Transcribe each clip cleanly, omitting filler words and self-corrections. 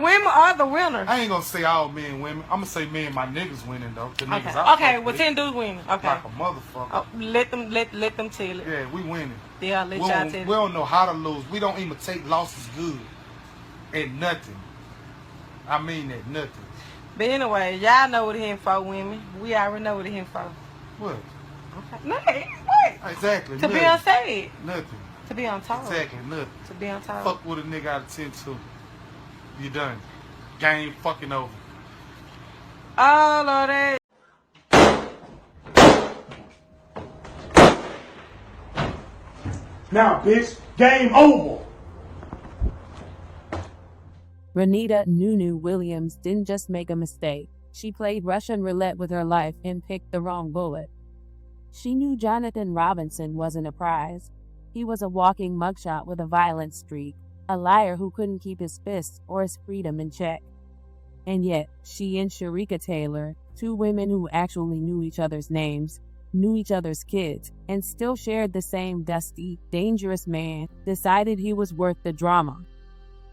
Women are the winners. I ain't gonna say all men and women. I'm gonna say me and my niggas winning though. The niggas Okay, well 10 dudes winning. Okay. Like a motherfucker. Oh, let them tell it. Yeah, we winning. Yeah, let y'all tell it. We don't know how to lose. We don't even take losses good. At nothing. I mean that nothing. But anyway, y'all know what him for, women. We already know what him for. What? Okay. Nothing. What? Exactly. To be on stage. Nothing. To be on top. Exactly. Nothing. To be on top. Fuck with a nigga out of 10-2. You done. Game fucking over. Oh, Lord. Now, bitch, game over. Renita Nunu Williams didn't just make a mistake. She played Russian roulette with her life and picked the wrong bullet. She knew Jonathan Robinson wasn't a prize. He was a walking mugshot with a violent streak, a liar who couldn't keep his fists or his freedom in check. And yet, she and Sharika Taylor, two women who actually knew each other's names, knew each other's kids, and still shared the same dusty, dangerous man, decided he was worth the drama.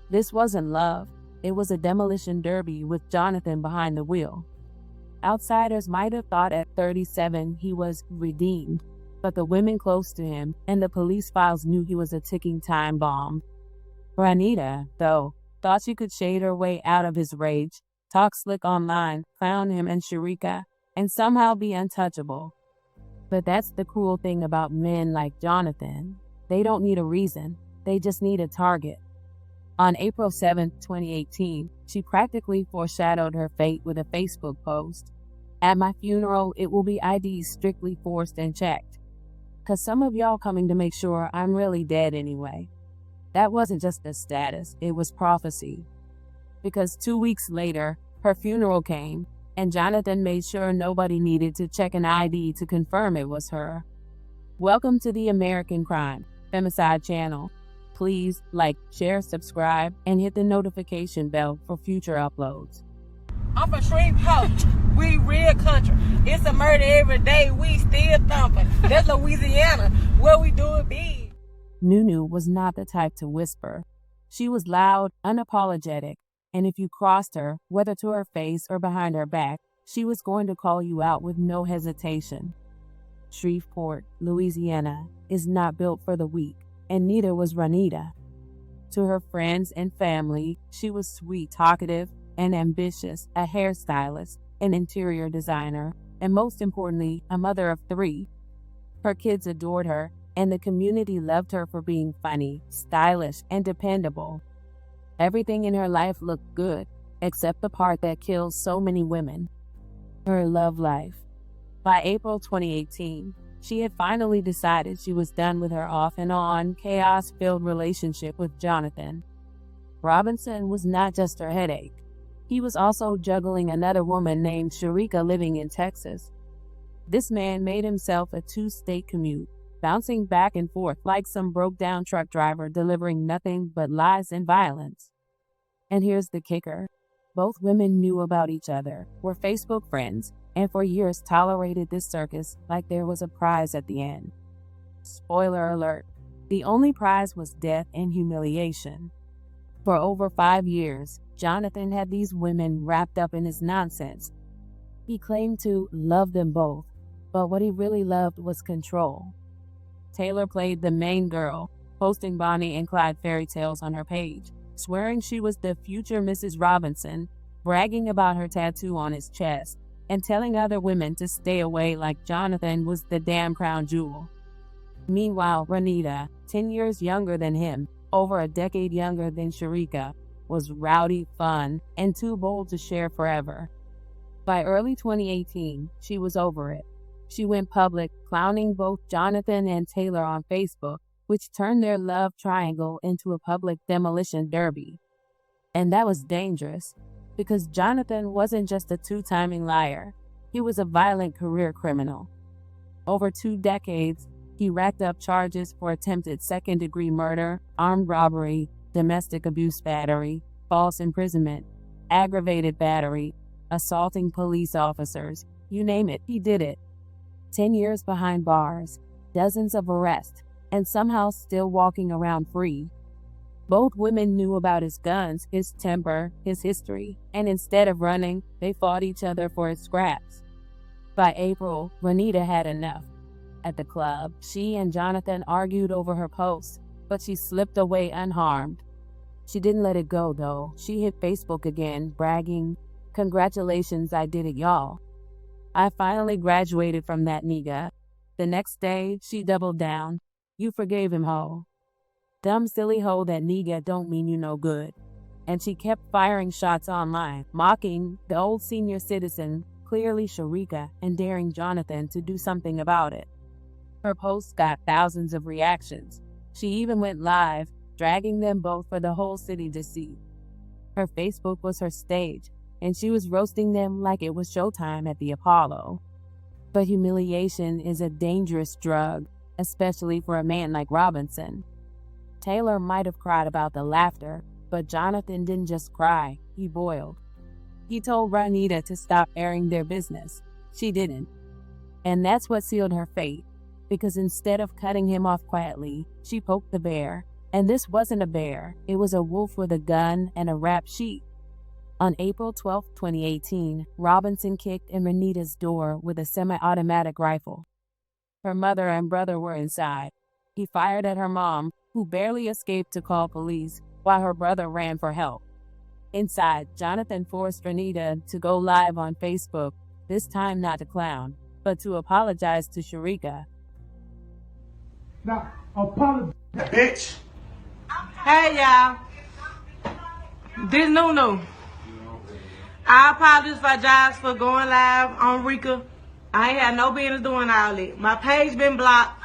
This wasn't love. It was a demolition derby with Jonathan behind the wheel. Outsiders might have thought at 37 he was redeemed, but the women close to him and the police files knew he was a ticking time bomb. Renita, though, thought she could shade her way out of his rage, talk slick online, clown him and Sharika, and somehow be untouchable. But that's the cruel thing about men like Jonathan. They don't need a reason. They just need a target. On April 7, 2018, she practically foreshadowed her fate with a Facebook post. At my funeral, it will be IDs strictly forced and checked. 'Cause some of y'all coming to make sure I'm really dead anyway. That wasn't just a status, it was prophecy. Because 2 weeks later, her funeral came, and Jonathan made sure nobody needed to check an ID to confirm it was her. Welcome to the American Crime Femicide channel. Please like, share, subscribe, and hit the notification bell for future uploads. I'm from Shreveport. We real country. It's a murder every day. We still thumping. That's Louisiana. Where we do it big. Nunu was not the type to whisper. She was loud, unapologetic, and if you crossed her, whether to her face or behind her back, she was going to call you out with no hesitation. Shreveport, Louisiana, is not built for the weak, and neither was Renita. To her friends and family, she was sweet, talkative, and ambitious, a hairstylist, an interior designer, and most importantly, a mother of 3. Her kids adored her, and the community loved her for being funny, stylish, and dependable. Everything in her life looked good, except the part that kills so many women: her love life. By April 2018, she had finally decided she was done with her off and on, chaos-filled relationship with Jonathan. Robinson was not just her headache. He was also juggling another woman named Sharika living in Texas. This man made himself a 2-state commute, bouncing back and forth like some broke-down truck driver delivering nothing but lies and violence. And here's the kicker. Both women knew about each other, were Facebook friends, and for years tolerated this circus like there was a prize at the end. Spoiler alert, the only prize was death and humiliation. For over 5 years, Jonathan had these women wrapped up in his nonsense. He claimed to love them both, but what he really loved was control. Taylor played the main girl, posting Bonnie and Clyde fairy tales on her page, swearing she was the future Mrs. Robinson, bragging about her tattoo on his chest, and telling other women to stay away like Jonathan was the damn crown jewel. Meanwhile, Renita, 10 years younger than him, over a decade younger than Sharika, was rowdy, fun, and too bold to share forever. By early 2018, she was over it. She went public, clowning both Jonathan and Taylor on Facebook, which turned their love triangle into a public demolition derby. And that was dangerous, because Jonathan wasn't just a 2-timing liar. He was a violent career criminal. Over 2 decades, he racked up charges for attempted second-degree murder, armed robbery, domestic abuse battery, false imprisonment, aggravated battery, assaulting police officers. You name it, he did it. 10 years behind bars, dozens of arrests, and somehow still walking around free. Both women knew about his guns, his temper, his history, and instead of running, they fought each other for his scraps. By April, Renita had enough. At the club, she and Jonathan argued over her post, but she slipped away unharmed. She didn't let it go, though. She hit Facebook again, bragging, "Congratulations, I did it, y'all. I finally graduated from that nigga." The next day, she doubled down. "You forgave him, ho. Dumb silly ho, that nigga don't mean you no good." And she kept firing shots online, mocking the old senior citizen, clearly Sharika, and daring Jonathan to do something about it. Her posts got thousands of reactions. She even went live, dragging them both for the whole city to see. Her Facebook was her stage, and she was roasting them like it was showtime at the Apollo. But humiliation is a dangerous drug, especially for a man like Robinson. Taylor might have cried about the laughter, but Jonathan didn't just cry, he boiled. He told Renita to stop airing their business. She didn't. And that's what sealed her fate, because instead of cutting him off quietly, she poked the bear. And this wasn't a bear, it was a wolf with a gun and a wrapped sheet. On April 12, 2018, Robinson kicked in Renita's door with a semi-automatic rifle. Her mother and brother were inside. He fired at her mom, who barely escaped to call police, while her brother ran for help. Inside, Jonathan forced Renita to go live on Facebook, this time not to clown, but to apologize to Sharika. Now, apologize, bitch. Hey, y'all. This Nunu. I apologize for going live on Rika. I ain't had no business doing all that. My page been blocked,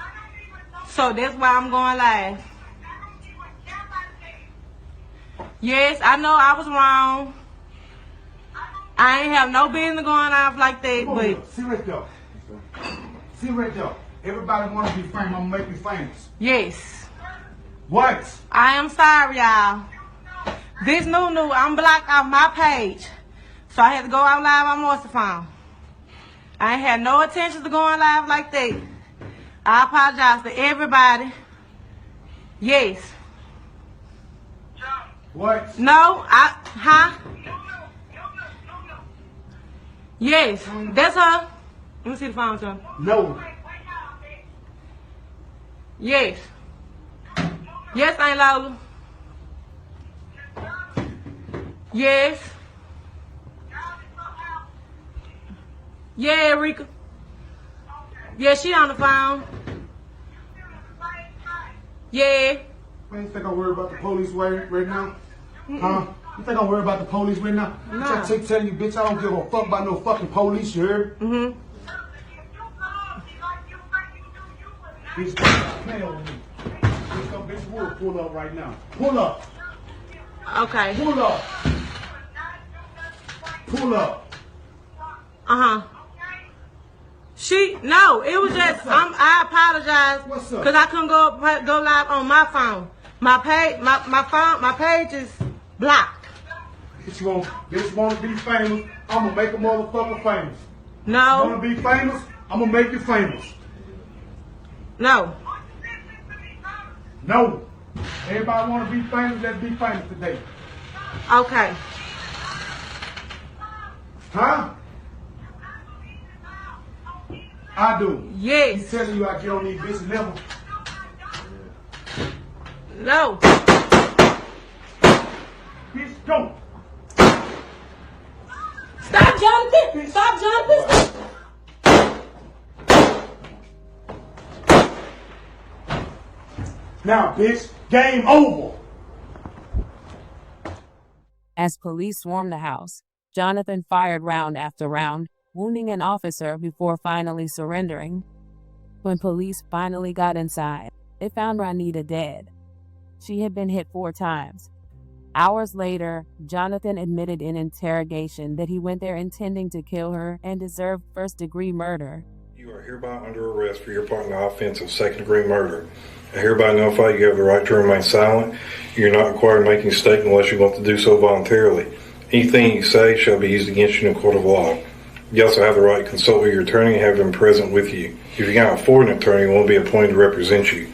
so that's why I'm going live. Yes, I know I was wrong. I ain't have no business going off like that, but... See right there. See right there. Everybody want to be famous. I'm going to make you famous. Yes. What? I am sorry, y'all. This Nunu, I'm blocked off my page. So I had to go out live on Monster Phone. I ain't had no intentions of going live like that. I apologize to everybody. Yes. What? No, huh? Yes, that's her. Let me see the phone, son. No. Yes. Yes, Aunt Lola. Yes. Yeah, Rika. Yeah, she on the phone. Yeah. Man, you think I'm worried about the police right now? Huh? You think I'm worried about the police right now? No. I tell you, bitch, I don't give a fuck about no fucking police, you heard? Mm-hmm. Bitch, don't play with me. Bitch, will pull up right now. Pull up. Okay. Pull up. Pull up. Uh-huh. No, it was just, I apologize. What's up? Because I couldn't go live on my phone. My page is blocked. Bitch want to be famous. I'm going to make a motherfucker famous. No. You want to be famous? I'm going to make you famous. No. No. Everybody want to be famous, let's be famous today. Okay. Huh? I do. Yes. He's telling you I get on these bitches level. No. Bitch, don't. Stop, Jonathan. Stop, Jonathan. Now, bitch, game over. As police swarmed the house, Jonathan fired round after round, wounding an officer before finally surrendering. When police finally got inside, they found Renita dead. She had been hit 4 times. Hours later, Jonathan admitted in interrogation that he went there intending to kill her and deserved first-degree murder. You are hereby under arrest for your part in the offense of second-degree murder. I hereby notify you have the right to remain silent. You are not required to make any statement unless you want to do so voluntarily. Anything you say shall be used against you in a court of law. You also have the right to consult with your attorney and have them present with you. If you cannot afford an attorney, one will be appointed to represent you.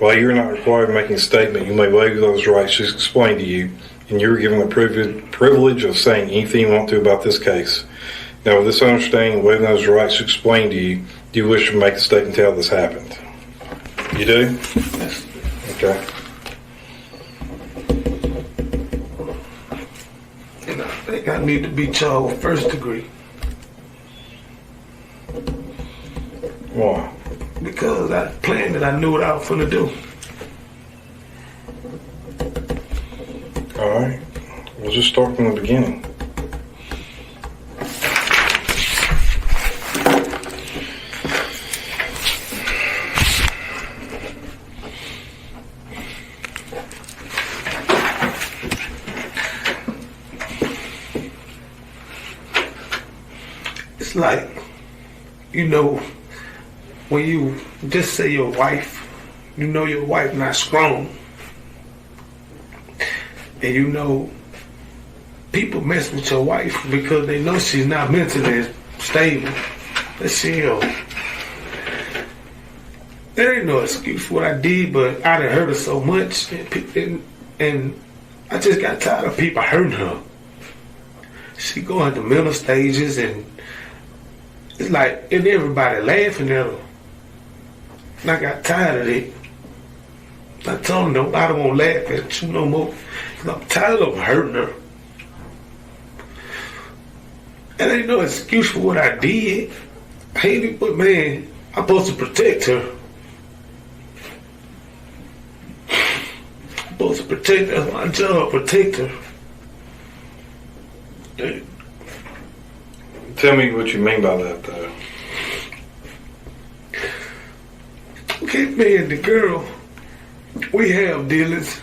While you're not required to make a statement, you may waive those rights just explained to you, and you're given the privilege of saying anything you want to about this case. Now, with this understanding, waiving those rights explained to you, do you wish to make a statement to how this happened? You do? Yes. Okay. And I think I need to be charged with first degree. Why? Because I planned it, I knew what I was finna do. All right. We'll just start from the beginning. It's like, you know, when you just say your wife, you know your wife not strong. And you know people mess with your wife because they know she's not mentally stable. But still, there ain't no excuse for what I did, but I done hurt her so much, and I just got tired of people hurting her. She going through mental stages, and it's like, and everybody laughing at her. And I got tired of it. I told them nobody won't laugh at you no more. I'm tired of hurting her. And ain't no excuse for what I did. I hate it, but man, I'm supposed to protect her. I'm supposed to protect her. That's my job, protect her. Tell me what you mean by that, though. Okay, me and the girl, we have dealings.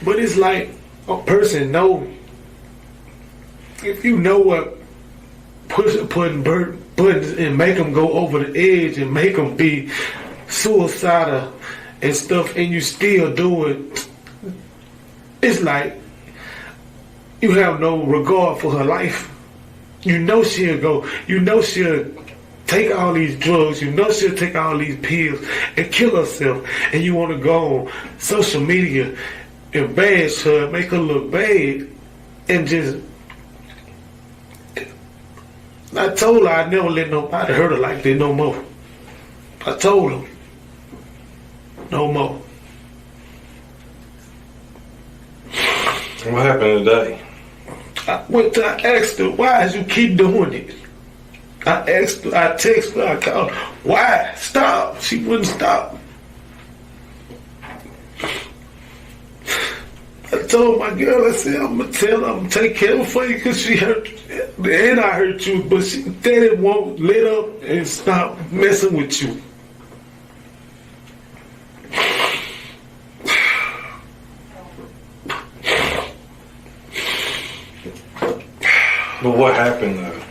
But it's like a person know, if you know what putting buttons and make them go over the edge and make them be suicidal and stuff, and you still do it, it's like you have no regard for her life. You know she'll go, you know she'll take all these drugs, you know she'll take all these pills and kill herself, and you want to go on social media and bash her, make her look bad, and just, I told her I'd never let nobody hurt her like that no more. I told her, no more. What happened today? I asked her, why you keep doing it? I asked her, I texted her, I called her, why? Stop. She wouldn't stop. I told my girl, I said, I'm going to tell her, I'm going to take care of her for you because she hurt you. And I hurt you, but she daddy won't let up and stop messing with you. But what happened, though?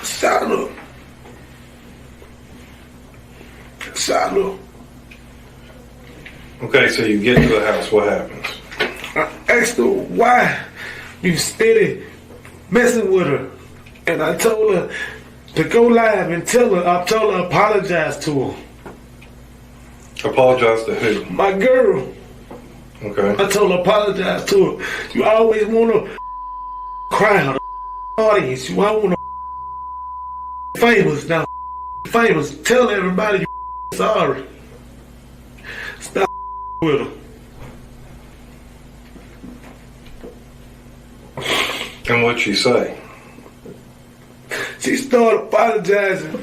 Shot her. Shot her. Okay, so you get to the house, what happens? I asked her why you steady messing with her. And I told her to go live and tell her, I told her apologize to her. Apologize to who? My girl. Okay. I told her apologize to her. You always want to crowd, audience. You all want to famous now. Famous. Tell everybody you sorry. Stop with her. And what'd she say? She started apologizing.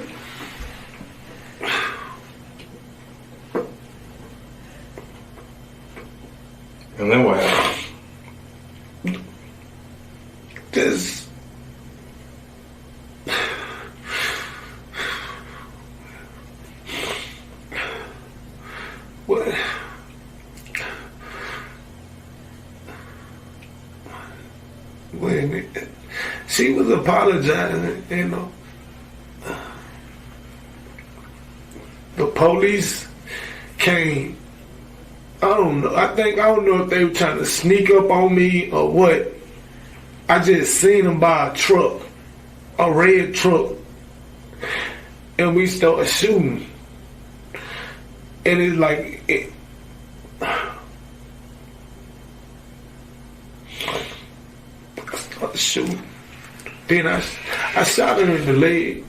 And then what happened? Just what? Wait a minute. She was apologizing, you know. The police came. I don't know. I don't know if they were trying to sneak up on me or what. I just seen them by a truck, a red truck, and we started shooting. And it's like, I started shooting. Then I shot her in the leg.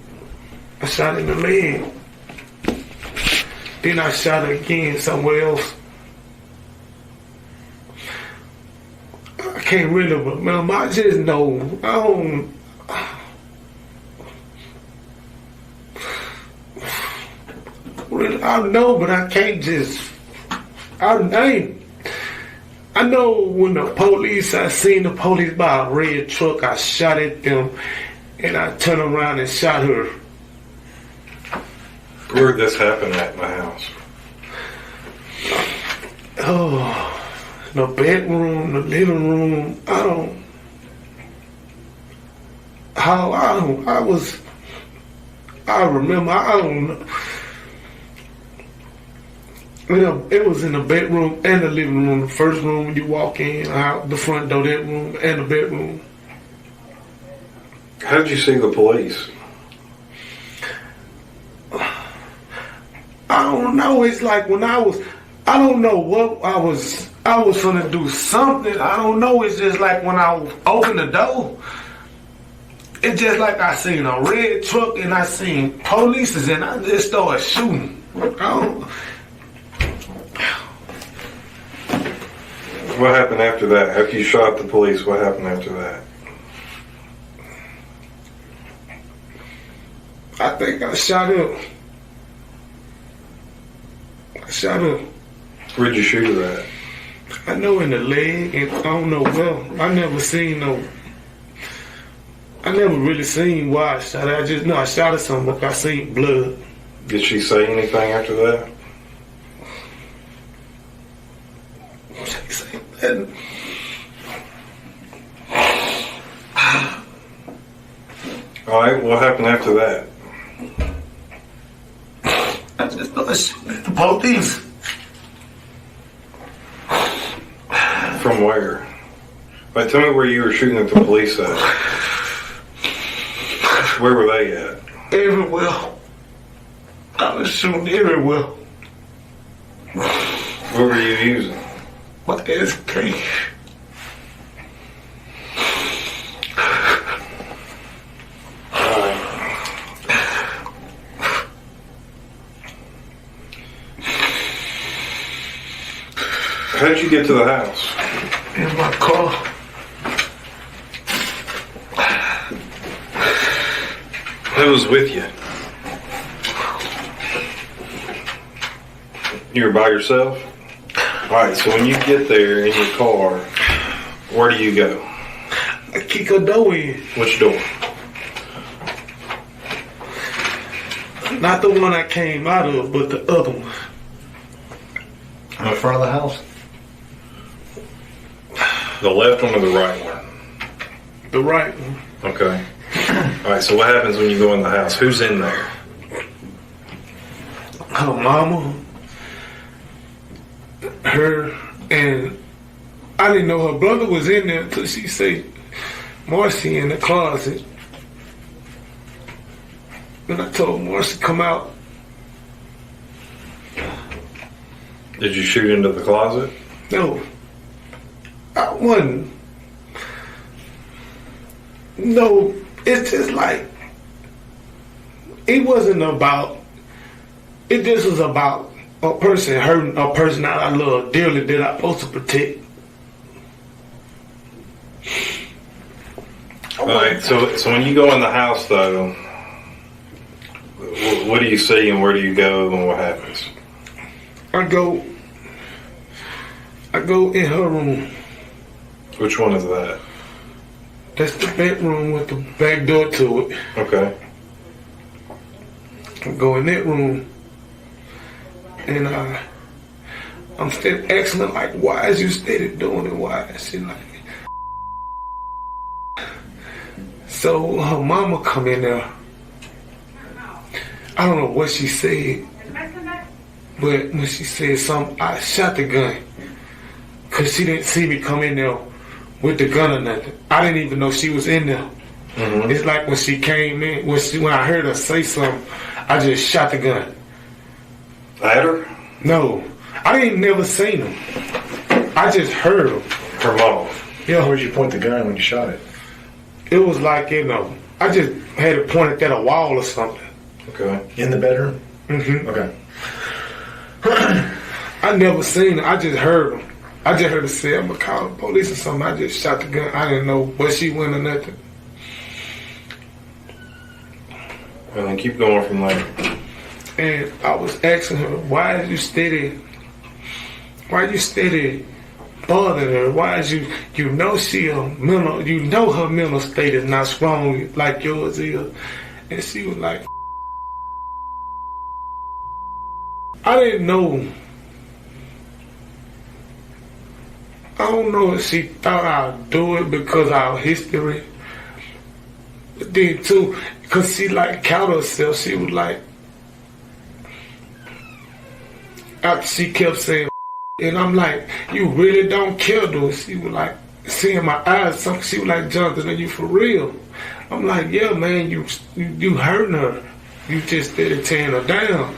I shot her in the leg. Then I shot her again somewhere else. I can't really remember. I just know. I know, but I can't just. I know when I seen the police by a red truck, I shot at them, and I turned around and shot her. Where did this happen at in the house? Oh, the bedroom, the living room. I remember, I don't know. It was in the bedroom and the living room. The first room when you walk in, out the front door, that room, and the bedroom. How did you see the police? I don't know. It's like when I don't know what I was gonna do something. I don't know. It's just like when I opened the door, it's just like I seen a red truck and I seen police and I just started shooting. What happened after that? After you shot the police, what happened after that? I think I shot him. Where'd you shoot her at? I know in the leg, and I don't know well. I never really seen why I shot her. I just know I shot her something, but I seen blood. Did she say anything after that? She said that. All right, what happened after that? I just started shooting at the police. From where? Like, tell me where you were shooting at the police at. Where were they at? Everywhere. I was shooting everywhere. What were you using? My SK. How did you get to the house? In my car. Who was with you? You were by yourself? Alright, so when you get there in your car, where do you go? I kick a door in. Which door? Not the one I came out of, but the other one. In the front of the house? The left one or the right one? The right one. Okay. Alright, so what happens when you go in the house? Who's in there? Her mama, her, and I didn't know her brother was in there until she said, Marcy in the closet. And I told Marcy, come out. Did you shoot into the closet? No. I wasn't. No, it's just like, it wasn't about, it just was about a person hurting a person that I love dearly that I'm supposed to protect. Alright, so when you go in the house though, what do you see and where do you go and what happens? I go in her room. Which one is that? That's the bedroom with the back door to it. Okay. I go in that room and I'm still asking her like, why is you steady doing it? Why? She like, so her mama come in there. I don't know what she said, but when she said something, I shot the gun. Cause she didn't see me come in there with the gun or nothing. I didn't even know she was in there. Mm-hmm. It's like when she came in, when I heard her say something, I just shot the gun. At her? No, I ain't never seen him. I just heard him. Her mom. Yeah, Where'd you point the gun when you shot it? it was like, I just had it pointed at a wall or something. Okay. In the bedroom? Mm-hmm. Okay. I never seen it. I just heard him. I just heard her say, I'm going to call the police or something. I just shot the gun. I didn't know where she went or nothing. And then keep going from there. And I was asking her, why are you steady bothering her? Why is you know she a mental, you know her mental state is not strong like yours is. And she was like, I didn't know. I don't know if she thought I'd do it because of our history. But then too, because she like counted herself, she was like, after she kept saying, and I'm like, you really don't care, though. She was like, seeing my eyes, she was like, Jonathan, are you for real? I'm like, yeah, man, you hurting her. You just started tearing her down.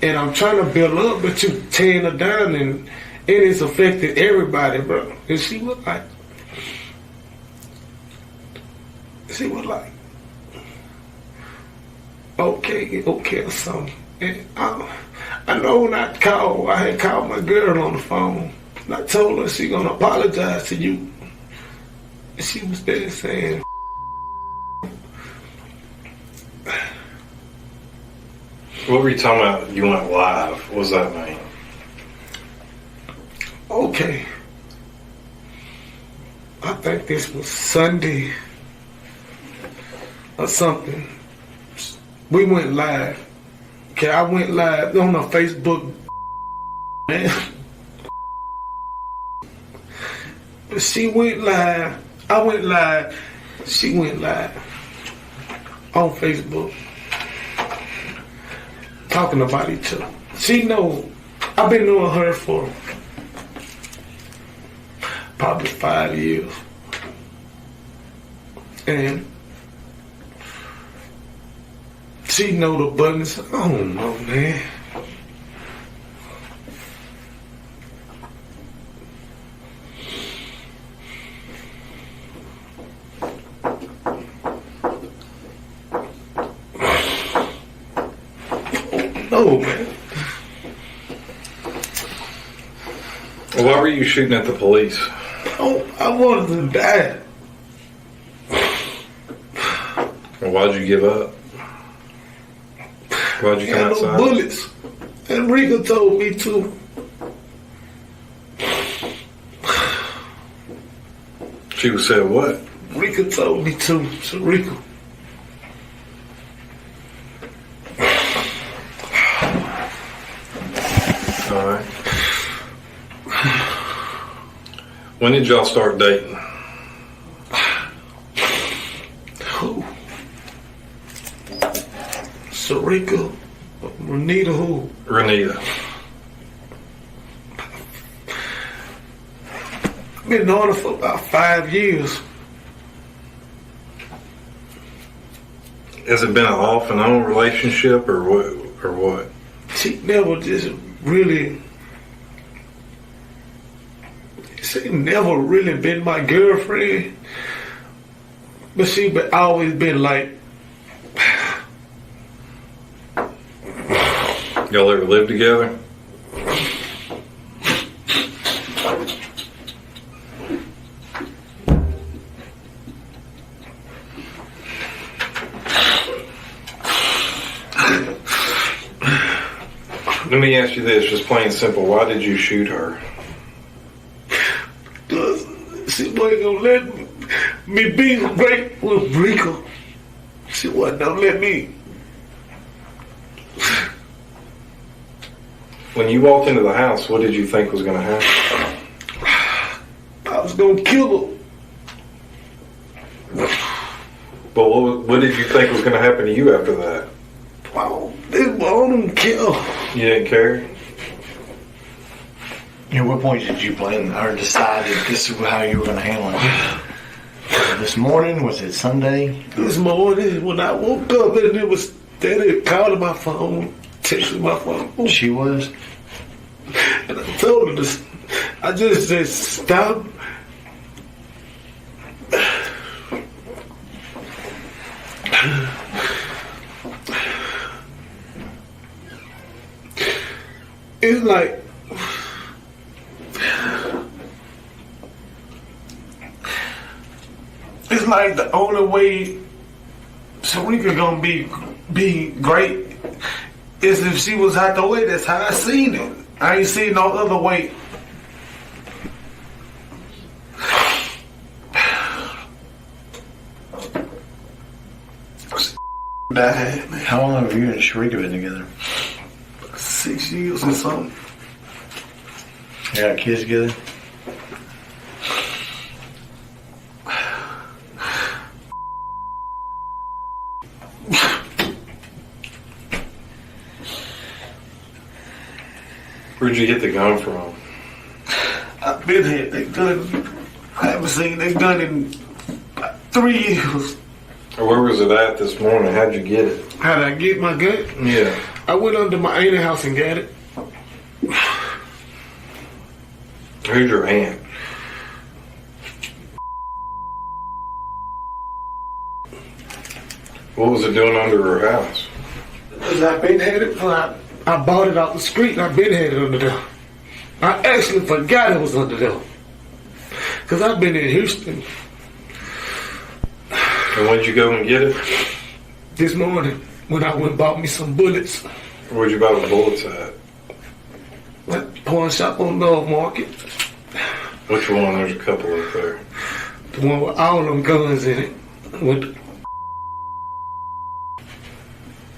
And I'm trying to build up, but you tearing her down, and it's affected everybody, bro. And she was like, okay, or something. And I know when I had called my girl on the phone. And I told her she gonna apologize to you. And she was there saying, What were you talking about? You went live. What does that mean? okay. I think this was Sunday or something. We went live. Okay, I went live on her Facebook, man. But she went live. I went live. She went live on Facebook, talking about each other. She know I've been knowing her for probably 5 years, and she know the buttons. I don't know, man. No, man. Why were you shooting at the police? Oh, I wanted to die. Or why'd you give up? Why'd you come Had outside? no bullets. And Rika told me to. She said what? Rika told me to. So Rika. Alright. When did y'all start dating? Who? Sarika. Renita who? Renita. Been knowing her for about 5 years. Has it been an off and on relationship or what? She never just really. She never really been my girlfriend. But she always been like. Y'all ever lived together? Let me ask you this, just plain simple. Why did you shoot her? She wasn't gonna let me be great with Rika. She wasn't gonna let me. When you walked into the house, what did you think was going to happen? I was gonna kill her. But what did you think was going to happen to you after that? Wow, I don't care. You didn't care? At what point did you plan or decide that this is how you were going to handle it? This morning? Was it Sunday? This morning when I woke up and it was steady calling my phone, texting my phone. She was? And I told her to, I just said, stop. It's like, the only way Sarika gonna be great is if she was out the way. That's how I seen it. I ain't seen no other way. Died, man. How long have you and Sharika been together? 6 years or something. You got kids together? Where'd you get the gun from? I've been here. They done. I haven't seen they done in 3 years. Where was it at this morning? How'd you get it? How did I get my gun? Yeah. I went under my aunt's house and got it. Who's your aunt? What was it doing under her house? Cause I been had it. I bought it off the street and I been had it under there. I actually forgot it was under there. Cause I've been in Houston. And when'd you go and get it? This morning when I went and bought me some bullets. Where'd you buy the bullets at? At the pawn shop on Love Market. Which one? There's a couple up there. The one with all them guns in it. With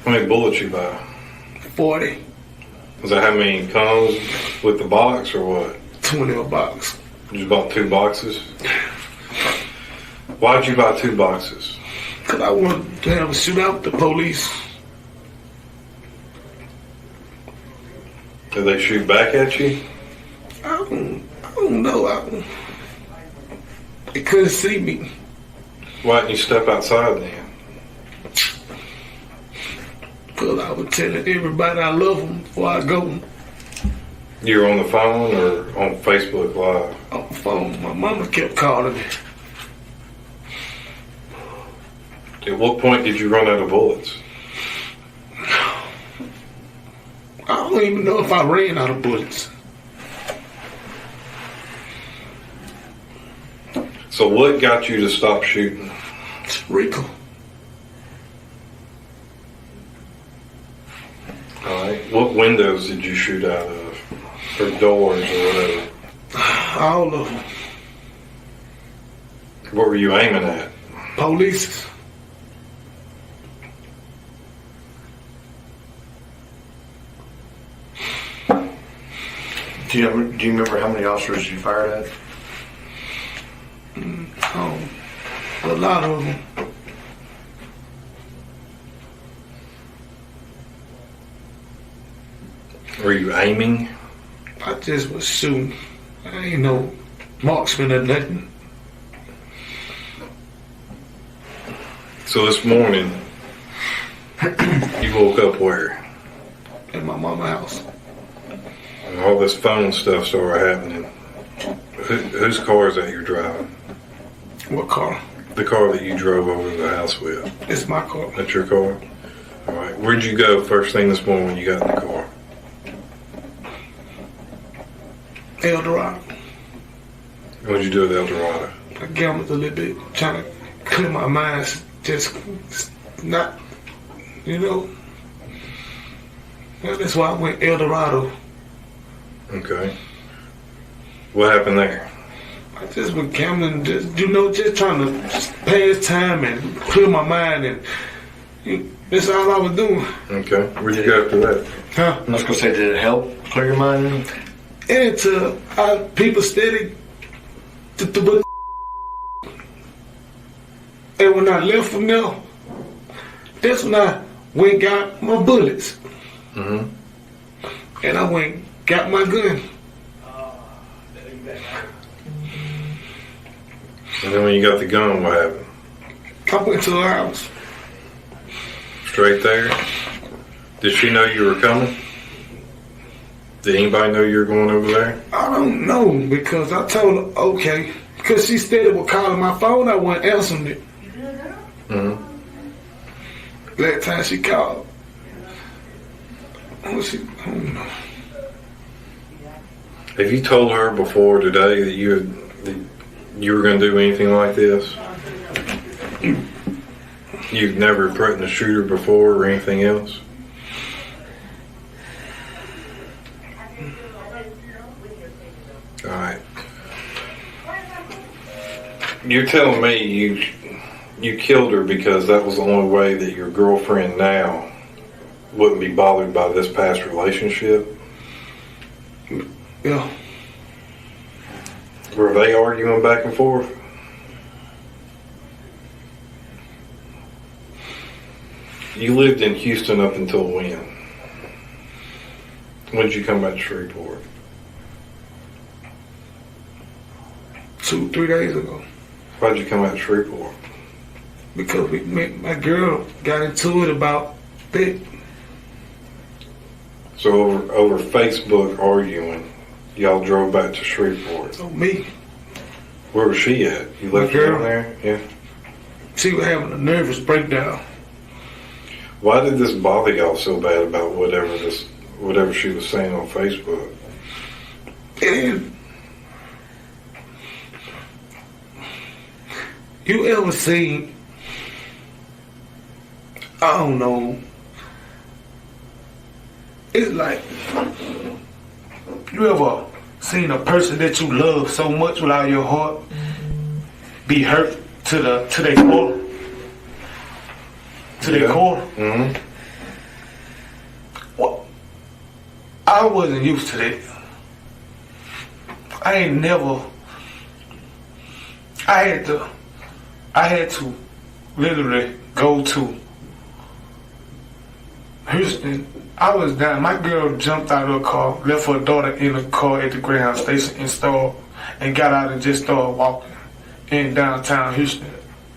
How many bullets you buy? 40, Is that how many comes with the box or what? 20 a box. You just bought 2 boxes? Why'd you buy 2 boxes? Cause I wanted to have a shootout with the police. Did they shoot back at you? I don't know. They couldn't see me. Why didn't you step outside then? Cause I was telling everybody I love them before I go. You were on the phone or on Facebook Live? On the phone, my mama kept calling me. At what point did you run out of bullets? I don't even know if I ran out of bullets. So what got you to stop shooting? It's Rico. Alright. What windows did you shoot out of? Or doors or whatever? All of them. What were you aiming at? Police. Do you remember how many officers you fired at? Oh, a lot of them. Were you aiming? I just was shooting. I ain't no marksman or nothing. So this morning, you woke up where? At my mama's house. And all this phone stuff started happening. Whose car is that you're driving? What car? The car that you drove over to the house with. It's my car. That's your car? Alright. Where'd you go first thing this morning when you got in the car? El Dorado. What'd you do with El Dorado? I gambled a little bit, trying to clear my mind. Just not, Well, that's why I went El Dorado. Okay. What happened there? I just went gambling, just trying to pass time and clear my mind, and that's all I was doing. Okay. Where'd you go after that? Huh? I was gonna say, did it help clear your mind? And people steady. And when I left from there, that's when I went and got my bullets. Mm-hmm. And I went and got my gun. And then when you got the gun, what happened? I went to her house. Straight there? Did she know you were coming? Did anybody know you were going over there? I don't know, because I told her, okay. Because she still was calling my phone, I wasn't answering it. Mm-hmm. Last time she called. I don't know. Have you told her before today that you were going to do anything like this? You've never threatened a shooter before or anything else? All right. You're telling me you killed her because that was the only way that your girlfriend now wouldn't be bothered by this past relationship? Yeah. Were they arguing back and forth? You lived in Houston up until when? When did you come back to Shreveport? 2-3 days ago. Why'd you come back to Shreveport? Because my girl got into it about that. So over Facebook arguing, y'all drove back to Shreveport. So me. Where was she at? You left her down there? Yeah. She was having a nervous breakdown. Why did this bother y'all so bad about whatever she was saying on Facebook? And you ever seen, I don't know, it's like, you ever seen a person that you love so much with all your heart be hurt to their core? To their core? Mm-hmm. Well, I wasn't used to that. I had to literally go to Houston. I was down. My girl jumped out of her car, left her daughter in the car at the Greyhound station and got out and just started walking in downtown Houston.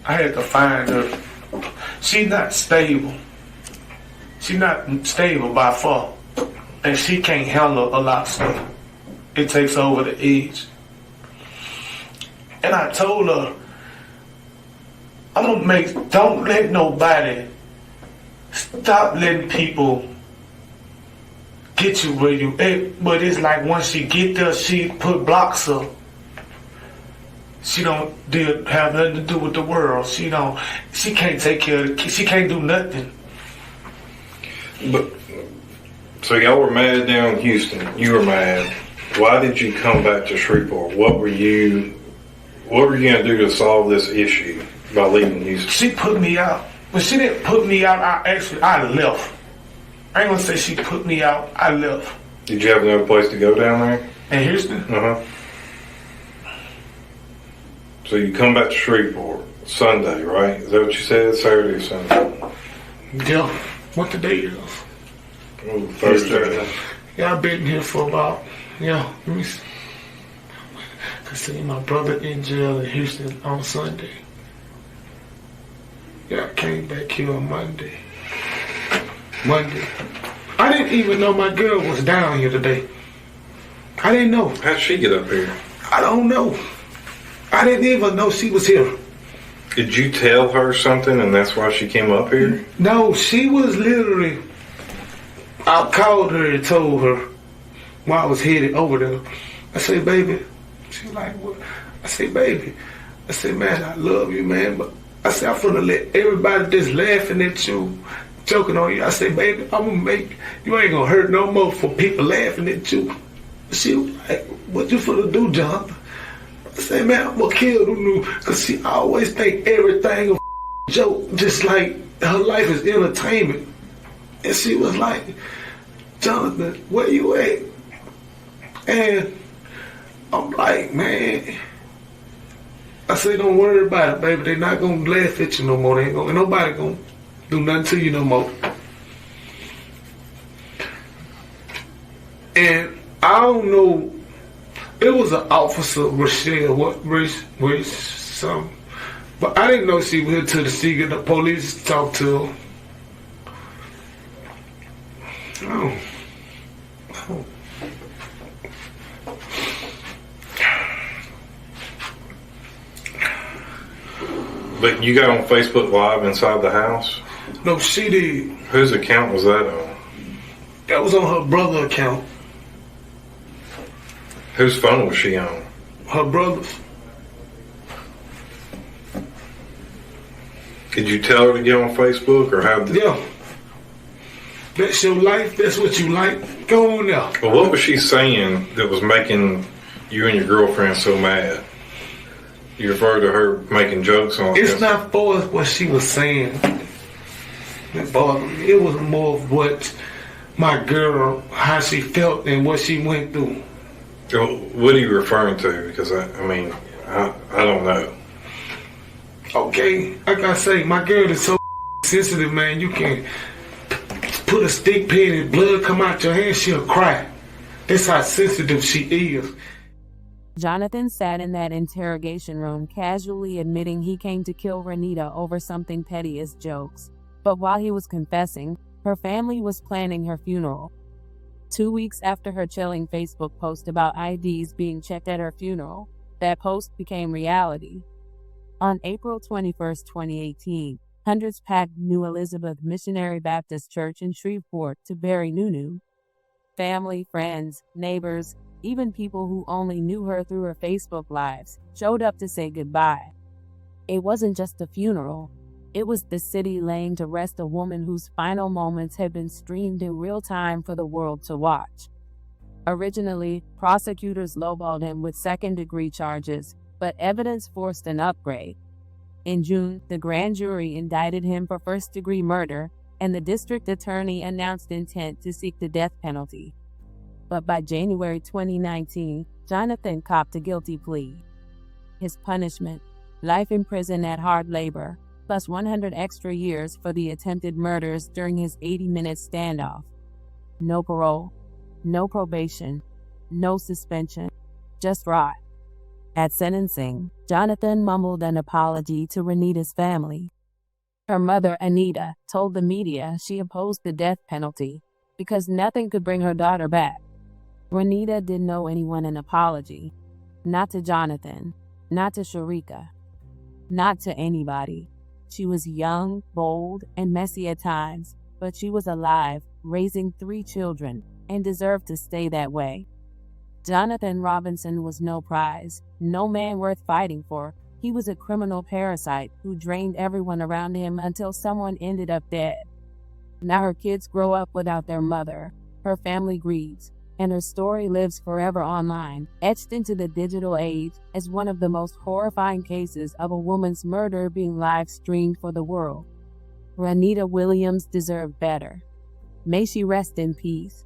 I had to find her. She's not stable. She's not stable by far. And she can't handle a lot of stuff. It takes her over the edge. And I told her, don't let nobody, stop letting people get you where you at. But it's like once she get there, she put blocks up. She don't have nothing to do with the world. She can't take care of she can't do nothing. But so y'all were mad down in Houston. You were mad. Why did you come back to Shreveport? What were you gonna do to solve this issue by leaving Houston? She put me out. When she didn't put me out, I left. I ain't gonna say she put me out, I left. Did you have another place to go down there? In Houston? Uh-huh. So you come back to Shreveport Sunday, right? Is that what you said? Saturday or Sunday? Yeah. What the date is? Oh, Thursday. Yeah, I've been here for about, let me see. I see my brother in jail in Houston on Sunday. Yeah, I came back here on Monday. I didn't even know my girl was down here today. I didn't know. How'd she get up here? I don't know. I didn't even know she was here. Did you tell her something and that's why she came up here? No, she was literally, I called her and told her while I was headed over there. I said, baby. She was like, what? I said, baby. I said, man, I love you, man. But I said, I'm finna let everybody just laughing at you, joking on you. I said, baby, I'm gonna make, you ain't gonna hurt no more for people laughing at you. She was like, what you finna do, John? I said, man, I'm gonna kill them new, cause she always think everything a joke, just like her life is entertainment. And she was like, Jonathan, where you at? And I'm like, man, I said, don't worry about it, baby. They're not gonna laugh at you no more. They ain't gonna, nobody gonna do nothing to you no more. And I don't know. It was an officer, Rochelle, something. But I didn't know she was here till she get the police to talk to her. Oh. But you got on Facebook Live inside the house? No, she did. Whose account was that on? That was on her brother's account. Whose phone was she on? Her brother's. Did you tell her to get on Facebook, or how did... Yeah. That's your life. That's what you like. Go on there. Well, what was she saying that was making you and your girlfriend so mad? You referred to her making jokes on... It's not for what she was saying that bothered me. It was more of what my girl, how she felt and what she went through. What are you referring to? Because, I don't know. Okay, like I say, my girl is so sensitive, man. You can put a stick pin and blood come out your hand, she'll cry. That's how sensitive she is. Jonathan sat in that interrogation room casually admitting he came to kill Renita over something petty as jokes. But while he was confessing, her family was planning her funeral. 2 weeks after her chilling Facebook post about IDs being checked at her funeral, that post became reality. On April 21, 2018, hundreds packed New Elizabeth Missionary Baptist Church in Shreveport to bury Nunu. Family, friends, neighbors, even people who only knew her through her Facebook lives showed up to say goodbye. It wasn't just a funeral. It was the city laying to rest a woman whose final moments had been streamed in real time for the world to watch. Originally, prosecutors lowballed him with second-degree charges, but evidence forced an upgrade. In June, the grand jury indicted him for first-degree murder, and the district attorney announced intent to seek the death penalty. But by January 2019, Jonathan copped a guilty plea. His punishment, life in prison at hard labor, plus 100 extra years for the attempted murders during his 80-minute standoff. No parole, no probation, no suspension, just rot. At sentencing, Jonathan mumbled an apology to Renita's family. Her mother, Anita, told the media she opposed the death penalty because nothing could bring her daughter back. Renita didn't owe anyone an apology. Not to Jonathan, not to Sharika, not to anybody. She was young, bold, and messy at times, but she was alive, raising 3 children, and deserved to stay that way. Jonathan Robinson was no prize, no man worth fighting for. He was a criminal parasite who drained everyone around him until someone ended up dead. Now her kids grow up without their mother, her family grieves, and her story lives forever online, etched into the digital age as one of the most horrifying cases of a woman's murder being live-streamed for the world. Renita Williams deserved better. May she rest in peace.